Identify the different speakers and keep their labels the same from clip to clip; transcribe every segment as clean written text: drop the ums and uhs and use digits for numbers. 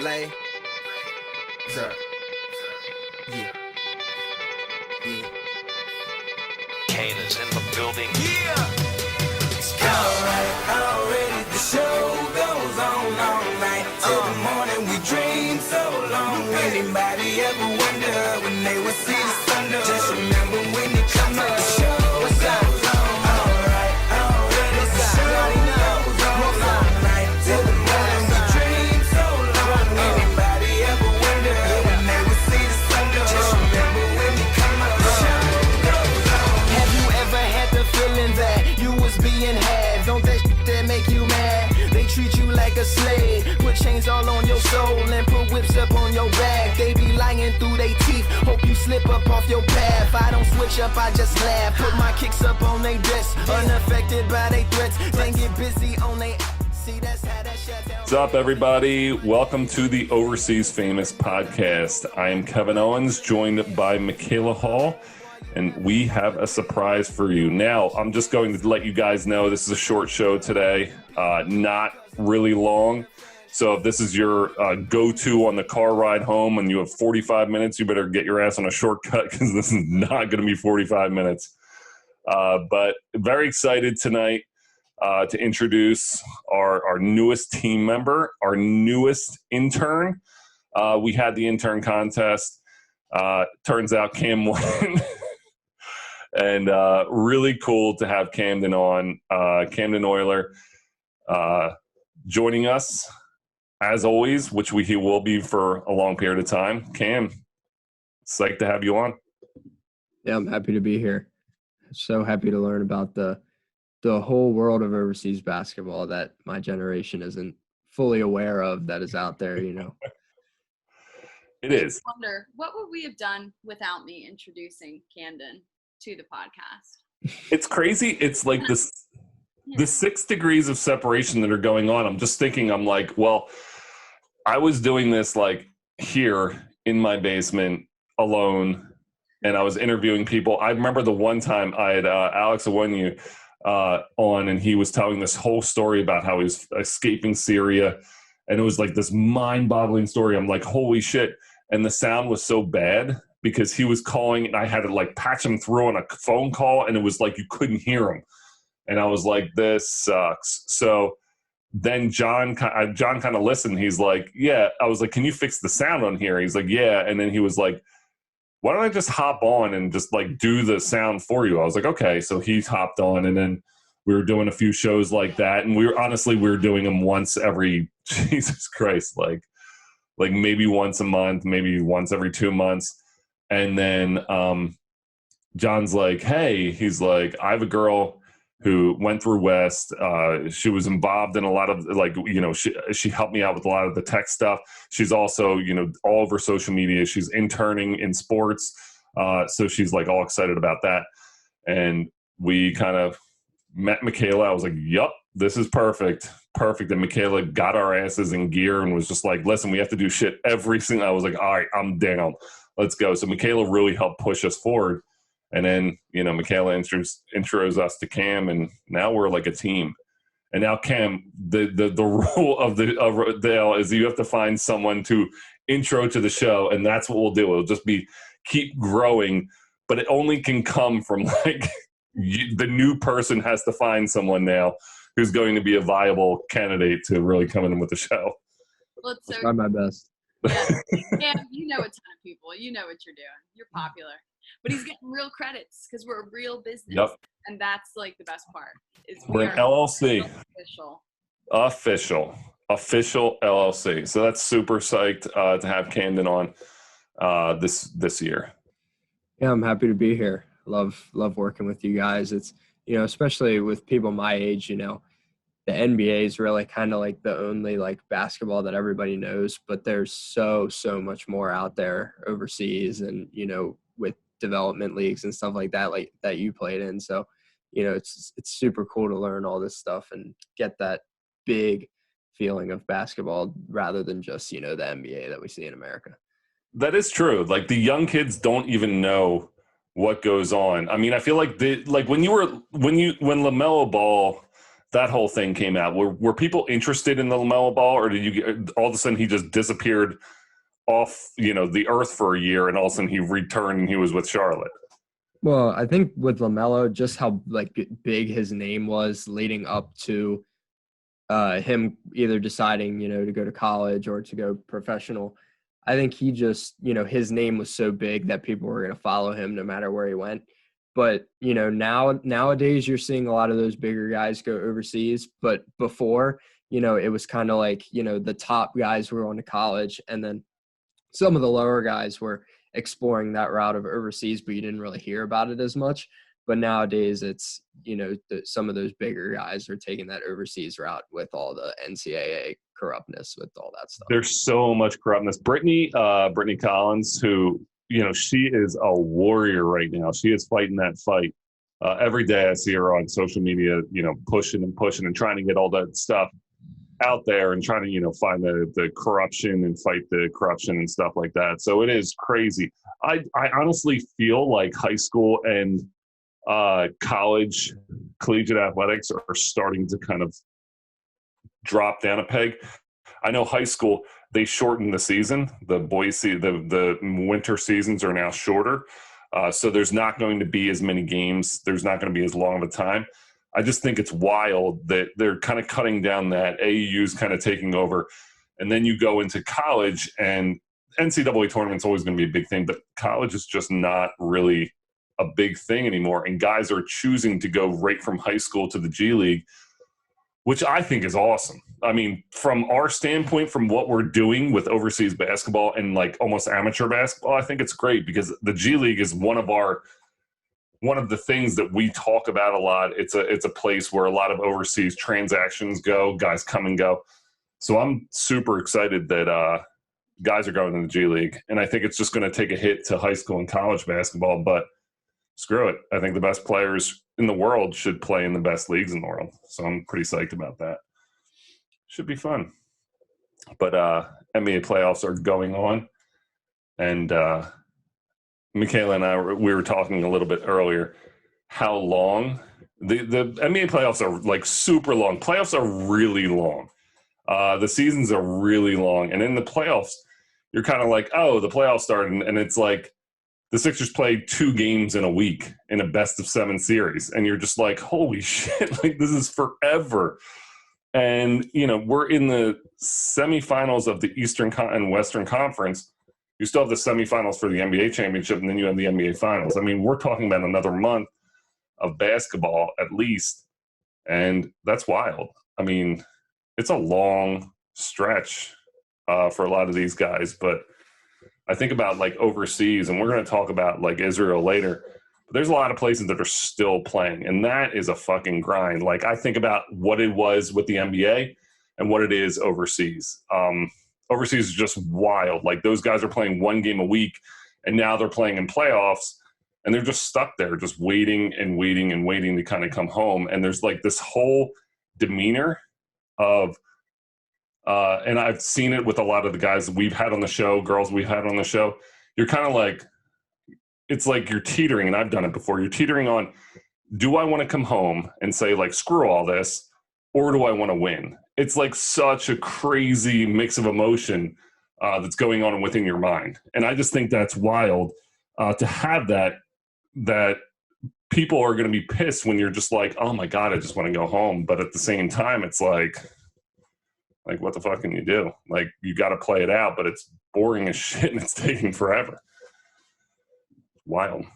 Speaker 1: Lay. Sir. Yeah. Yeah.
Speaker 2: Kane is in the building.
Speaker 1: Yeah. Alright, already the show goes on all night. Till the morning we dream so long. Anybody ever wonder when they would see the sun? Just remember when you come up. The show goes on. Alright, already the show goes on all night. Till the morning we dream so long. Anybody ever wonder when they would see the sun? Just remember when you come up. The show goes on.
Speaker 3: Have you ever had the feeling that you was being had? Don't that shit that make you mad? They treat you like a slave, put chains all on your soul and put whips up on your back. They be lying through they teeth, hope you slip up off your path. I don't switch up, I just laugh, put my kicks up on they desk, unaffected by they threats, then get busy on they. See, that's how that shut down.
Speaker 4: What's up, everybody? Welcome to the Overseas Famous podcast. I am Kevin Owens, joined by Michaela Hall, and we have a surprise for you. Now, I'm just going to let you guys know this is a short show today, not really long. So if this is your go-to on the car ride home and you have 45 minutes, you better get your ass on a shortcut because this is not going to be 45 minutes. But very excited tonight to introduce our newest team member, our newest intern. We had the intern contest. Turns out Cam won. And really cool to have Camden on, Camden Oyler, joining us as always, which he will be for a long period of time. Cam, psyched to have you on.
Speaker 5: Yeah, I'm happy to be here. So happy to learn about the whole world of overseas basketball that my generation isn't fully aware of that is out there, you know.
Speaker 4: It is.
Speaker 6: I wonder, what would we have done without me introducing Camden to the podcast?
Speaker 4: It's crazy. It's like this, the 6 degrees of separation that are going on. I'm just thinking, I'm like, well, I was doing this like here in my basement alone, and I was interviewing people. I remember the one time I had Alex Awonu on, and he was telling this whole story about how he was escaping Syria, and it was like this mind-boggling story. I'm like, holy shit. And the sound was so bad because he was calling, and I had to like patch him through on a phone call, and it was like you couldn't hear him. And I was like, this sucks. So then John kind of listened. He's like, yeah. I was like, can you fix the sound on here? He's like, yeah. And then he was like, why don't I just hop on and just like do the sound for you? I was like, okay. So he hopped on, and then we were doing a few shows like that. And we were doing them once every, Jesus Christ, like maybe once a month, maybe once every 2 months. And then John's like, hey, he's like, I have a girl who went through West. She was involved in a lot of, like, you know, she helped me out with a lot of the tech stuff. She's also, you know, all over social media. She's interning in sports. So she's like all excited about that. And we kind of met Michaela. I was like, yup, this is perfect. Perfect. And Michaela got our asses in gear and was just like, listen, we have to do shit every single. I was like, all right, I'm down. Let's go. So Michaela really helped push us forward. And then, you know, Michaela intros us to Cam, and now we're like a team. And now Cam, the rule of the deal is you have to find someone to intro to the show, and that's what we'll do. It'll just be keep growing, but it only can come from like the new person has to find someone now who's going to be a viable candidate to really come in with the show.
Speaker 6: Well, it's so
Speaker 5: Try my best.
Speaker 6: yeah, you know a ton of people. You know what you're doing. You're popular. But he's getting real credits because we're a real business.
Speaker 4: Yep.
Speaker 6: And that's like the best part. Is
Speaker 4: We're an LLC.
Speaker 6: Official.
Speaker 4: Official LLC. So that's super psyched to have Camden on this year.
Speaker 5: Yeah, I'm happy to be here. Love working with you guys. It's, you know, especially with people my age, you know, the NBA is really kind of like the only like basketball that everybody knows, but there's so much more out there overseas, and, you know, with development leagues and stuff like that, like that you played in. So, you know, it's super cool to learn all this stuff and get that big feeling of basketball rather than just, you know, the NBA that we see in America.
Speaker 4: That is true. Like the young kids don't even know what goes on. I mean, I feel like when LaMelo Ball that whole thing came out, were people interested in the LaMelo Ball, or did you get, all of a sudden he just disappeared off, the earth for a year, and all of a sudden he returned and he was with Charlotte?
Speaker 5: Well, I think with LaMelo, just how big his name was leading up to him either deciding, to go to college or to go professional. I think he just, his name was so big that people were going to follow him no matter where he went. But, nowadays you're seeing a lot of those bigger guys go overseas. But before, it was kind of like, the top guys were going to college, and then some of the lower guys were exploring that route of overseas, but you didn't really hear about it as much. But nowadays it's, some of those bigger guys are taking that overseas route with all the NCAA corruptness, with all that stuff.
Speaker 4: There's so much corruptness. Brittany Collins, who, she is a warrior right now. She is fighting that fight. Every day I see her on social media, pushing and trying to get all that stuff out there and trying to, find the corruption and fight the corruption and stuff like that. So it is crazy. I honestly feel like high school and college, collegiate athletics are starting to kind of drop down a peg. I know high school, they shortened the season. The the winter seasons are now shorter. So there's not going to be as many games. There's not going to be as long of a time. I just think it's wild that they're kind of cutting down that. AAU's kind of taking over. And then you go into college, and NCAA tournament's always going to be a big thing, but college is just not really a big thing anymore. And guys are choosing to go right from high school to the G League, which I think is awesome. I mean, from our standpoint, from what we're doing with overseas basketball and like almost amateur basketball, I think it's great because the G League is one of the things that we talk about a lot. It's a place where a lot of overseas transactions go, guys come and go. So I'm super excited that guys are going to the G League. And I think it's just going to take a hit to high school and college basketball, but screw it. I think the best players in the world should play in the best leagues in the world. So I'm pretty psyched about that. Should be fun. But NBA playoffs are going on. And Michaela and I, we were talking a little bit earlier how long the NBA playoffs are, like super long. Playoffs are really long. The seasons are really long. And in the playoffs, you're kind of like, oh, the playoffs started. And it's like the Sixers played 2 games in a week in a best-of-7 series. And you're just like, holy shit, like this is forever. And, we're in the semifinals of the Eastern and Western Conference. You still have the semifinals for the NBA championship, and then you have the NBA finals. I mean, we're talking about another month of basketball at least, and that's wild. I mean, it's a long stretch for a lot of these guys, but I think about like overseas, and we're going to talk about like Israel later, but there's a lot of places that are still playing, and that is a fucking grind. Like I think about what it was with the NBA and what it is overseas. Overseas is just wild. Like those guys are playing 1 game a week, and now they're playing in playoffs, and they're just stuck there, just waiting and waiting and waiting to kind of come home. And there's like this whole demeanor of, and I've seen it with a lot of the guys we've had on the show, girls we've had on the show. You're kind of like, it's like you're teetering, and I've done it before. You're teetering on, do I want to come home and say like, screw all this, or do I want to win? It's like such a crazy mix of emotion that's going on within your mind. And I just think that's wild to have that people are going to be pissed when you're just like, oh my God, I just want to go home. But at the same time, it's like, what the fuck can you do? Like, you got to play it out, but it's boring as shit and it's taking forever. Wild.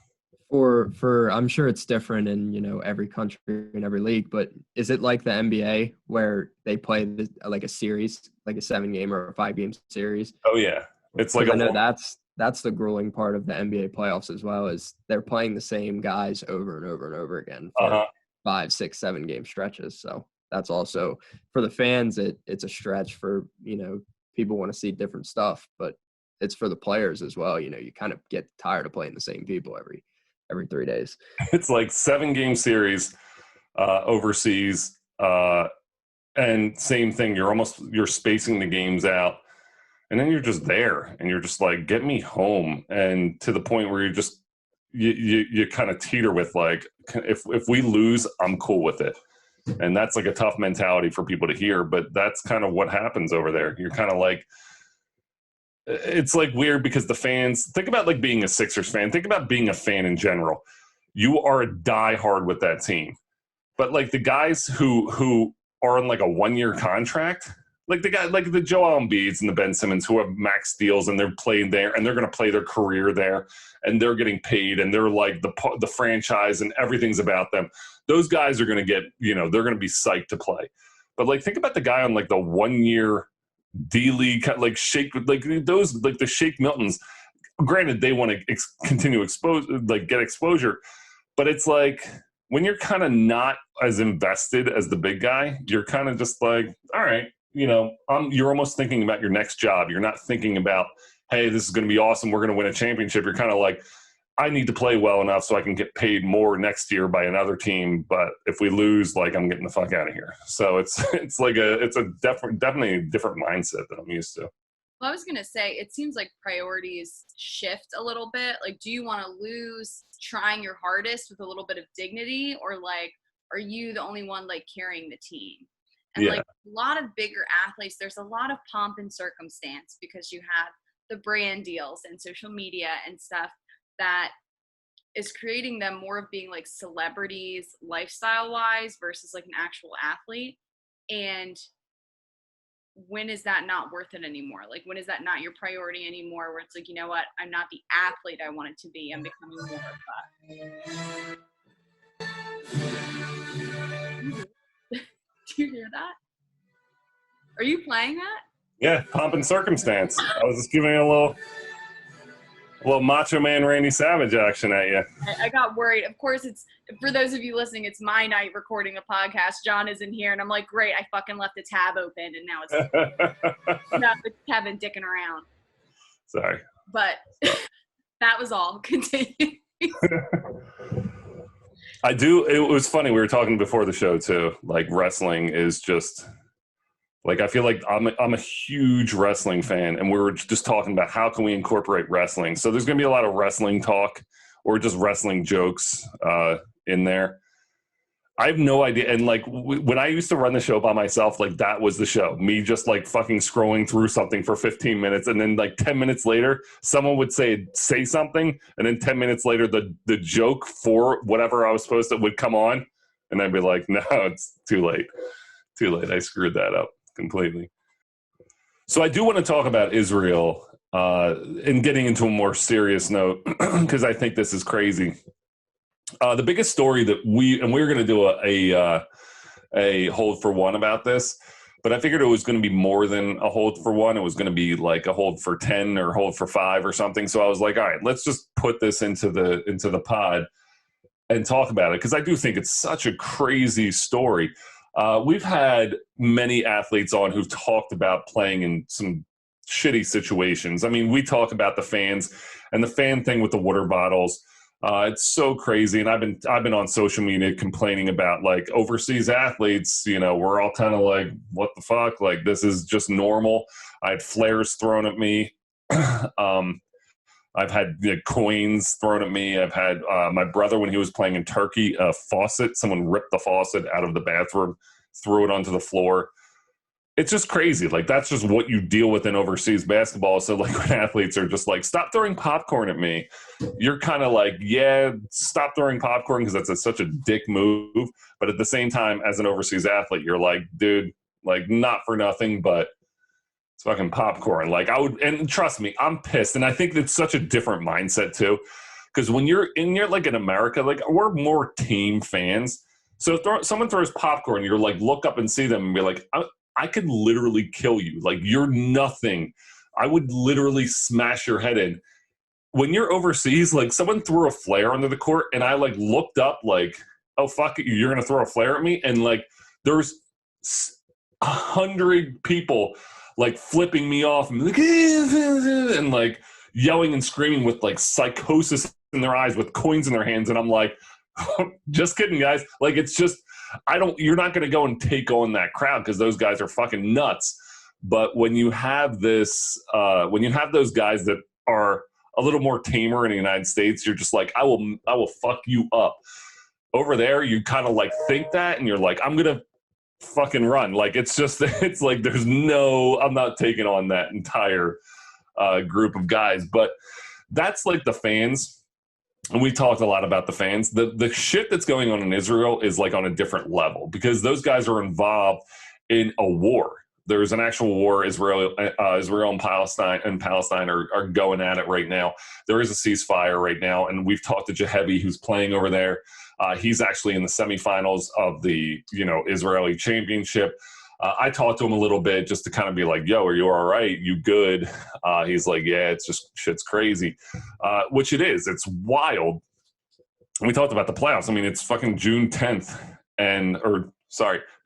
Speaker 5: For I'm sure it's different in, every country and every league, but is it like the NBA where they play like a series, like a 7-game or a 5-game series?
Speaker 4: Oh yeah. It's like,
Speaker 5: I know that's the grueling part of the NBA playoffs as well, is they're playing the same guys over and over and over again for 5, 6, 7-game stretches. So that's also for the fans. It's a stretch for, people want to see different stuff, but it's for the players as well. You kind of get tired of playing the same people every 3 days.
Speaker 4: It's like 7-game series overseas. And same thing. You're spacing the games out, and then you're just there and you're just like, get me home. And to the point where you kind of teeter with like, if we lose, I'm cool with it. And that's like a tough mentality for people to hear, but that's kind of what happens over there. You're kind of like, it's like weird because the fans, think about like being a Sixers fan, think about being a fan in general. You are a diehard with that team. But like the guys who are on like a 1-year contract, like the guy, like the Joel Embiids and the Ben Simmons who have max deals and they're playing there and they're going to play their career there and they're getting paid and they're like the franchise and everything's about them. Those guys are going to get, you know, they're going to be psyched to play. But like think about the guy on like the 1-year D-League, like Shake, like those, like the Shake Miltons. Granted, they want to continue get exposure, but it's like when you're kind of not as invested as the big guy, you're kind of just like, all right, you know, you're almost thinking about your next job. You're not thinking about, hey, this is going to be awesome. We're going to win a championship. You're kind of like, I need to play well enough so I can get paid more next year by another team. But if we lose, like, I'm getting the fuck out of here. So it's definitely a different mindset that I'm used to.
Speaker 6: Well, I was going to say, it seems like priorities shift a little bit. Like, do you want to lose trying your hardest with a little bit of dignity, or like, are you the only one like carrying the team? And like a lot of bigger athletes, there's a lot of pomp and circumstance because you have the brand deals and social media and stuff that is creating them more of being like celebrities lifestyle wise versus like an actual athlete. And when is that not worth it anymore? Like, when is that not your priority anymore, where it's like, you know what, I'm not the athlete I want it to be, I'm becoming more of that. Do you hear that? Are you playing that?
Speaker 4: Yeah, pomp and circumstance. I was just giving you a little Macho Man Randy Savage action at you.
Speaker 6: I got worried. Of course, it's, for those of you listening, it's my night recording a podcast. John isn't here, and I'm like, great, I fucking left the tab open, and now it's Kevin dicking around.
Speaker 4: Sorry.
Speaker 6: But that was all. Continue.
Speaker 4: It was funny. We were talking before the show too. Like, wrestling is just like, I feel like I'm a huge wrestling fan, and we were just talking about how can we incorporate wrestling. So there's going to be a lot of wrestling talk or just wrestling jokes in there. I have no idea. And like when I used to run the show by myself, like that was the show. Me just like fucking scrolling through something for 15 minutes. And then like 10 minutes later, someone would say something. And then 10 minutes later, the joke for whatever I was supposed to would come on. And I'd be like, no, it's too late. Too late. I screwed that up completely. So I do want to talk about Israel and getting into a more serious note, because I think this is crazy. The biggest story that we're going to do a hold for one about this, but I figured it was going to be more than a hold for one. It was going to be like a hold for 10 or hold for 5 or something. So I was like, all right, let's just put this into the pod and talk about it, because I do think it's such a crazy story. We've had many athletes on who've talked about playing in some shitty situations. I mean, we talk about the fans and the fan thing with the water bottles. It's so crazy, and I've been on social media complaining about like overseas athletes. You know, we're all kind of like, what the fuck? Like, this is just normal. I had flares thrown at me. I've had coins thrown at me. I've had my brother, when he was playing in Turkey, a faucet. Someone ripped the faucet out of the bathroom, threw it onto the floor. It's just crazy. Like, that's just what you deal with in overseas basketball. So like when athletes are just like, stop throwing popcorn at me, you're kind of like, yeah, stop throwing popcorn, because that's such a dick move. But at the same time, as an overseas athlete, you're like, dude, like, not for nothing, but it's fucking popcorn. Like, and trust me, I'm pissed. And I think it's such a different mindset too. Because when you're like in America, like, we're more team fans. So if someone throws popcorn, you're like, look up and see them and be like, I could literally kill you. Like, you're nothing. I would literally smash your head in. When you're overseas, like, someone threw a flare onto the court, and I like looked up like, oh, fuck it, you're going to throw a flare at me? And like, there's 100 people like flipping me off and like, and like yelling and screaming with like psychosis in their eyes with coins in their hands. And I'm like, just kidding, guys. Like, it's just, you're not going to go and take on that crowd, because those guys are fucking nuts. But when you have this, when you have those guys that are a little more tamer in the United States, you're just like, I will fuck you up. Over there, you kind of like think that, and you're like, I'm gonna fucking run. Like it's just, it's like I'm not taking on that entire group of guys. But that's like the fans. And we talked a lot about the fans. The shit that's going on in Israel is like on a different level because those guys are involved in a war. There's an actual war. Israel and Palestine are going at it right now. There is a ceasefire right now, and we've talked to Jahebi, who's playing over there. He's actually in the semifinals of the Israeli championship. I talked to him a little bit just to kind of be like, yo, are you all right? You good? He's like, yeah, it's just shit's crazy, which it is. It's wild. And we talked about the playoffs. I mean, it's fucking June 10th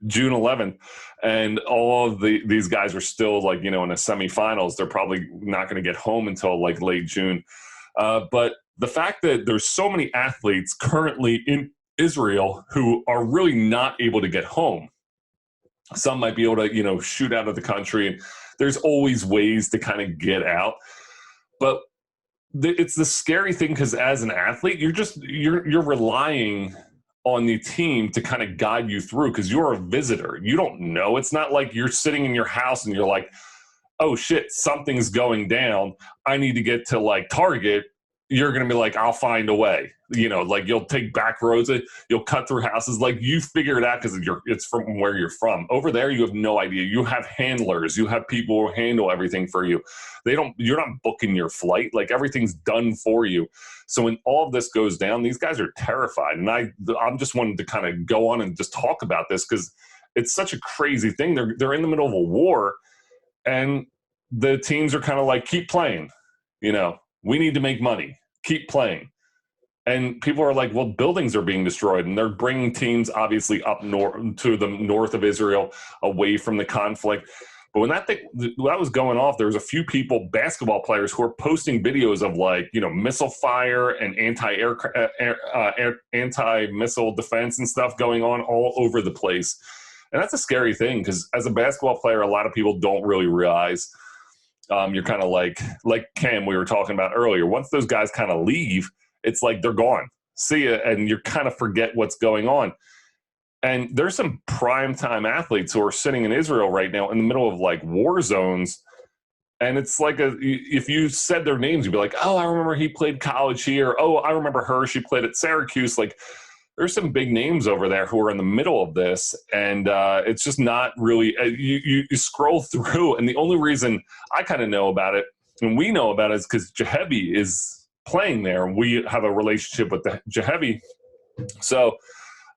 Speaker 4: June 11th. And all of these guys are still like, in the semifinals. They're probably not going to get home until like late June. But the fact that there's so many athletes currently in Israel who are really not able to get home. Some might be able to, shoot out of the country. And there's always ways to kind of get out. But it's the scary thing because as an athlete, you're relying on the team to kind of guide you through because you're a visitor. You don't know. It's not like you're sitting in your house and you're like, oh shit, something's going down. I need to get to like Target. You're going to be like, I'll find a way. Like you'll take back roads, you'll cut through houses. Like you figure it out because it's from where you're from. Over there, you have no idea. You have handlers. You have people who handle everything for you. You're not booking your flight. Like everything's done for you. So when all of this goes down, these guys are terrified. And I'm just wanting to kind of go on and just talk about this because it's such a crazy thing. They're in the middle of a war and the teams are kind of like, keep playing, we need to make money. Keep playing. And people are like, well, buildings are being destroyed. And they're bringing teams obviously up north to the north of Israel away from the conflict. But when that was going off, there was a few basketball players who were posting videos of like, missile fire and anti-missile defense and stuff going on all over the place. And that's a scary thing because as a basketball player, a lot of people don't really realize you're kind of like Cam we were talking about earlier. Once those guys kind of leave, it's like they're gone. See ya, and you kind of forget what's going on. And there's some primetime athletes who are sitting in Israel right now in the middle of like war zones. And it's like if you said their names, you'd be like, oh, I remember he played college here. Oh, I remember her. She played at Syracuse. Like there's some big names over there who are in the middle of this. And it's just not really, you scroll through. And the only reason I kind of know about it and we know about it is because Jahebi is playing there. And we have a relationship with the Jahebi. So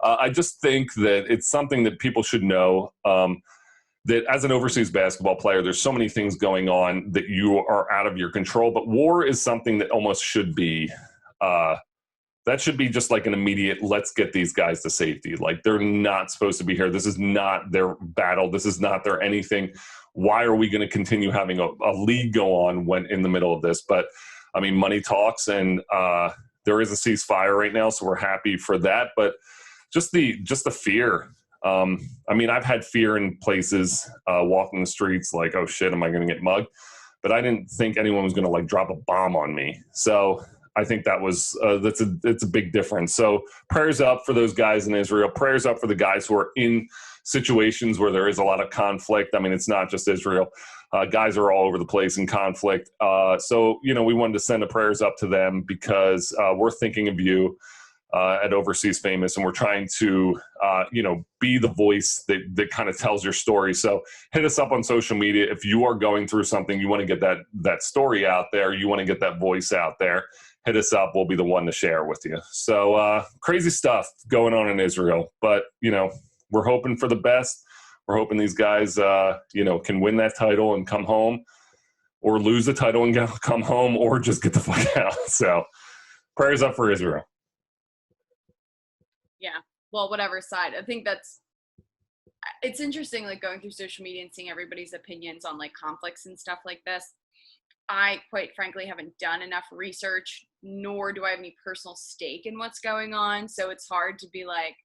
Speaker 4: I just think that it's something that people should know, that as an overseas basketball player, there's so many things going on that you are out of your control. But war is something that almost should be that should be just like an immediate, let's get these guys to safety. Like they're not supposed to be here. This is not their battle. This is not their anything. Why are we going to continue having a league go on when in the middle of this? But I mean, money talks, and there is a ceasefire right now, so we're happy for that. But just the fear. I mean, I've had fear in places, walking the streets, like, oh shit, am I going to get mugged? But I didn't think anyone was going to like drop a bomb on me. So I think that was it's a big difference. So prayers up for those guys in Israel. Prayers up for the guys who are in situations where there is a lot of conflict. I mean, it's not just Israel. Guys are all over the place in conflict. So, we wanted to send the prayers up to them because we're thinking of you at Overseas Famous, and we're trying to, be the voice that kind of tells your story. So hit us up on social media. If you are going through something, you want to get that story out there, you want to get that voice out there, hit us up. We'll be the one to share with you. So crazy stuff going on in Israel, but, we're hoping for the best. We're hoping these guys, can win that title and come home, or lose the title and come home, or just get the fuck out. So prayers up for Israel.
Speaker 6: Yeah. Well, whatever side. I think it's interesting, like going through social media and seeing everybody's opinions on like conflicts and stuff like this. I quite frankly haven't done enough research, nor do I have any personal stake in what's going on. So it's hard to be like,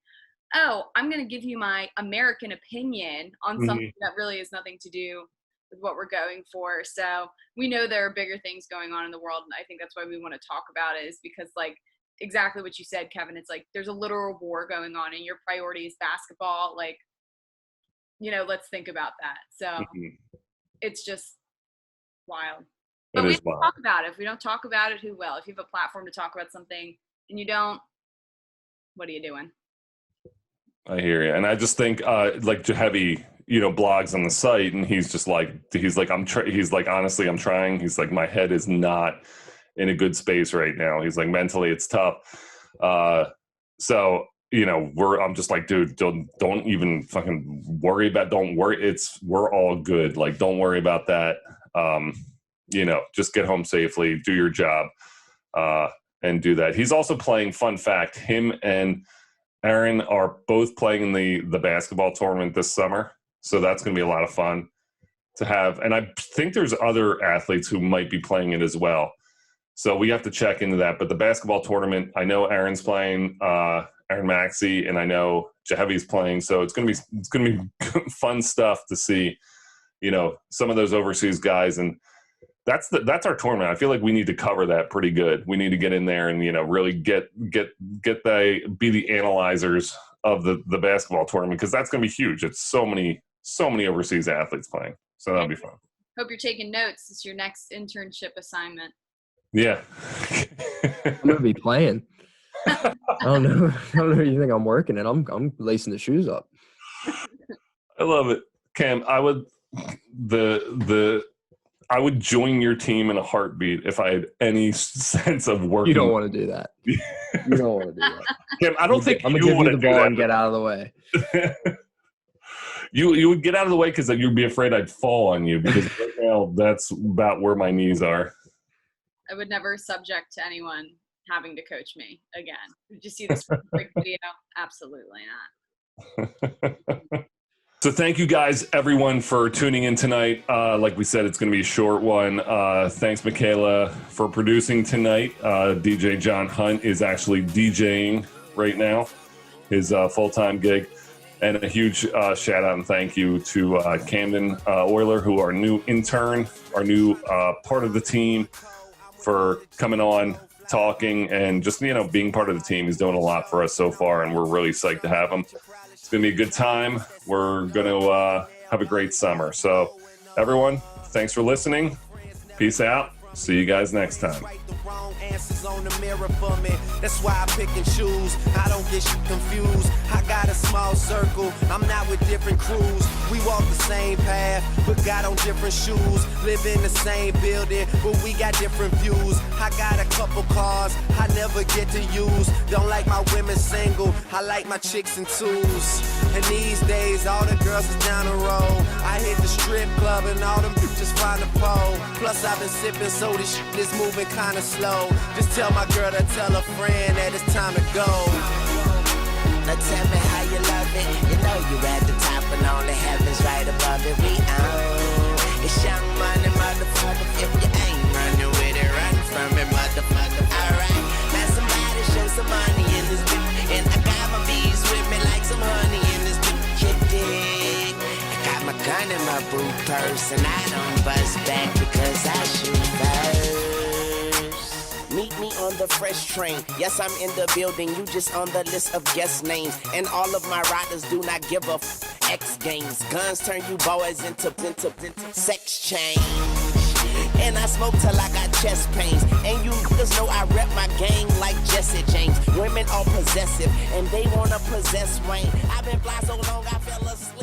Speaker 6: oh, I'm going to give you my American opinion on something that really has nothing to do with what we're going for. So we know there are bigger things going on in the world. And I think that's why we want to talk about it, is because like exactly what you said, Kevin. It's like there's a literal war going on and your priority is basketball. Like, you know, let's think about that. So it's just wild. But we don't talk about it. If we don't talk about it, who will? If you have a platform to talk about something and you don't, what are you doing?
Speaker 4: I hear you. And I just think like Jahevi, you know, blogs on the site, and he's like, honestly, I'm trying. He's like, my head is not in a good space right now. He's like, mentally it's tough. So, you know, I'm just like, dude, don't even fucking worry about, we're all good. Like, don't worry about that. You know, just get home safely, do your job, and do that. He's also playing, fun fact, him and Aaron are both playing in the basketball tournament this summer. So that's going to be a lot of fun to have. And I think there's other athletes who might be playing it as well. So we have to check into that. But the basketball tournament, I know Aaron's playing, Aaron Maxey, and I know Jahevi's playing. So it's going to be fun stuff to see, you know, some of those overseas guys. And that's our tournament. I feel like we need to cover that pretty good. We need to get in there and, you know, really be the analyzers of the basketball tournament, because that's going to be huge. It's so many overseas athletes playing. So that'll be fun. Hope
Speaker 6: you're taking notes. It's your next internship assignment.
Speaker 4: Yeah.
Speaker 5: I'm going to be playing. I don't know if you think I'm working it. I'm lacing the shoes up.
Speaker 4: I love it. Cam, I would join your team in a heartbeat if I had any sense of working.
Speaker 5: You don't want to do that. You don't want to do that.
Speaker 4: Cam, I don't think
Speaker 5: I'm going to give you the ball and get out of the way.
Speaker 4: You would get out of the way because you'd be afraid I'd fall on you, because right now that's about where my knees are.
Speaker 6: I would never subject to anyone having to coach me again. Did you see this video? Absolutely not.
Speaker 4: So thank you guys, everyone, for tuning in tonight. Like we said, it's going to be a short one. Thanks, Michaela, for producing tonight. DJ John Hunt is actually DJing right now, his full-time gig. And a huge shout out and thank you to Camden Oyler, who are our new intern, our new part of the team, for coming on, talking, and just, you know, being part of the team. He's doing a lot for us so far, and we're really psyched to have him. It's going to be a good time. We're going to have a great summer. So, everyone, thanks for listening. Peace out. See you guys next time. On the mirror for me. That's why I pick and choose. I don't get you confused. I got a small circle. I'm not with different crews. We walk the same path, but got on different shoes. Live in the same building, but we got different views. I got a couple cars I never get to use. Don't like my women single. I like my chicks in twos. And these days, all the girls is down the road. I hit the strip club and all them bitches find a pole. Plus, I've been sipping, so this shit is moving kinda slow. Just tell my girl to tell a friend that it's time to go. Now tell me how you love it. You know you at the top and only heaven's right above it. We own. It's young money, motherfucker. If you ain't running with it, run from it, motherfucker. Alright, now somebody show some money in this bitch. And I got my bees with me like some honey in this bitch. You dig? I got my gun in my boot purse and I don't bust back because I shoot first. Meet me on the fresh train. Yes, I'm in the building. You just on the list of guest names. And all of my riders do not give a X games. Guns turn you boys into sex change. And I smoke till I got chest pains. And you niggas know I rep my gang like Jesse James. Women are possessive and they wanna possess Wayne. I've been fly so long I fell asleep.